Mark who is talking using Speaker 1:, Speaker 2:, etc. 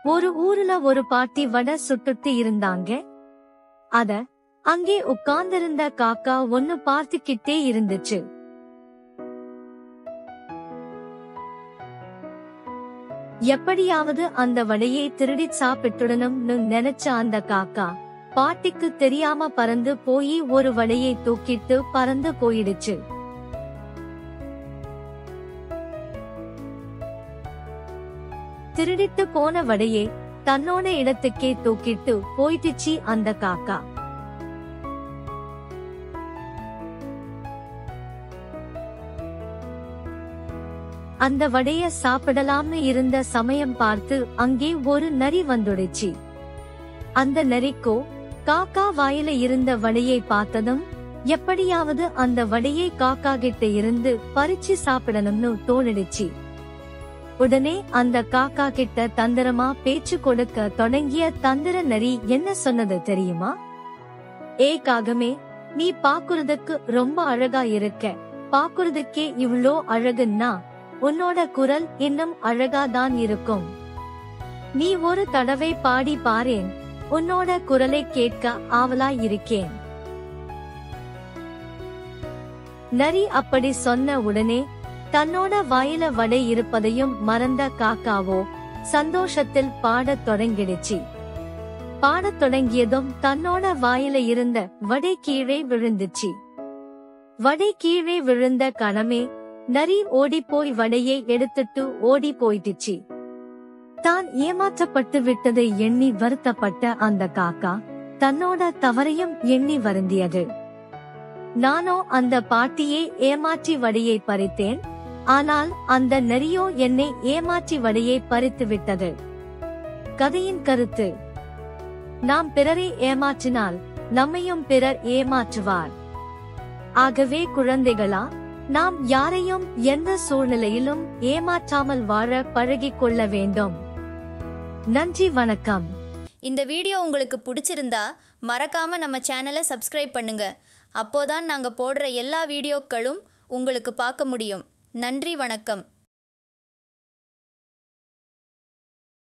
Speaker 1: ஒரு ஊர்ல ஒரு பாட்டி வடை சுட்டுட்டு இருந்தாங்க. அத அங்கே உட்கார்ந்திருந்த காக்கா ஒன்னு பார்த்துக்கிட்டே இருந்துச்சு. எப்படியாவது அந்த வடையை திருடி சாப்பிட்டுடணும்னு நினைச்ச அந்த காக்கா பாட்டிக்கு தெரியாம பறந்து போய் ஒரு வடையை தூக்கிட்டு பறந்து போயிடுச்சு. திருடிட்டு போன வடையை தன்னோட இடத்துக்கே தூக்கிட்டு போயிடுச்சு அந்த காக்கா. அந்த வடைய சாப்பிடலாம்னு இருந்த சமயம் பார்த்து அங்கே ஒரு நரி வந்துடுச்சு. அந்த நரிக்கோ காக்கா வாயில இருந்த வடையை பார்த்ததும் எப்படியாவது அந்த வடையை காக்கா கிட்ட இருந்து பறிச்சு சாப்பிடணும்னு தோணிடுச்சு. உடனே அந்த காக்கா கிட்ட தந்திரமா பேச்சு கொடுக்க தொடங்கிய தந்திர நரி என்ன சொன்னது தெரியுமா? ஏ காகமே, நீ பாக்குறதுக்கு ரொம்ப அழகா இருக்க. பாக்குறதுக்கே இவ்ளோ அழகுன்னா உன்னோட குரல் இன்னும் அழகாதான் இருக்கும். நீ ஒரு தடவை பாடி பாரேன், உன்னோட குரலை கேட்க ஆவலாய் இருக்கேன். நரி அப்படி சொன்ன உடனே தன்னோட வாயில வடை இருப்பதையும் மறந்த காக்காவோ சந்தோஷத்தில் பாடத் தொடங்கிடுச்சு. பாடத் தொடங்கியதும் தன்னோட வாயில இருந்த வடை கீழே விழுந்துச்சு. வடை கீழே விழுந்த கணமே நரி ஓடிப்போய் வடையை எடுத்துட்டு ஓடி போயிடுச்சு. தான் ஏமாற்றப்பட்டு விட்டதை எண்ணி வருத்தப்பட்ட அந்த காக்கா தன்னோட தவறையும் எண்ணி வருந்தியது. நானோ அந்த பாட்டியை ஏமாற்றி வடையை பறித்தேன், ஆனால் அந்த நரியோ என்னை ஏமாற்றி வடையை பறித்து விட்டது. கதையின் கருத்து: நாம் பிறரை ஏமாற்றினால் நம்மையும் பிறர் ஏமாற்றுவார். ஆகவே குழந்தைகளா, நாம் யாரையும் எந்த சூழ்நிலையிலும் ஏமாற்றாமல் வாழ பழகிக் கொள்ள வேண்டும். நன்றி, வணக்கம்.
Speaker 2: இந்த வீடியோ உங்களுக்கு பிடிச்சிருந்தா மறக்காம நம்ம சேனலை சப்ஸ்கிரைப் பண்ணுங்க. அப்போதான் நாங்க போடுற எல்லா வீடியோக்களும் உங்களுக்கு பார்க்க முடியும். நன்றி, வணக்கம்.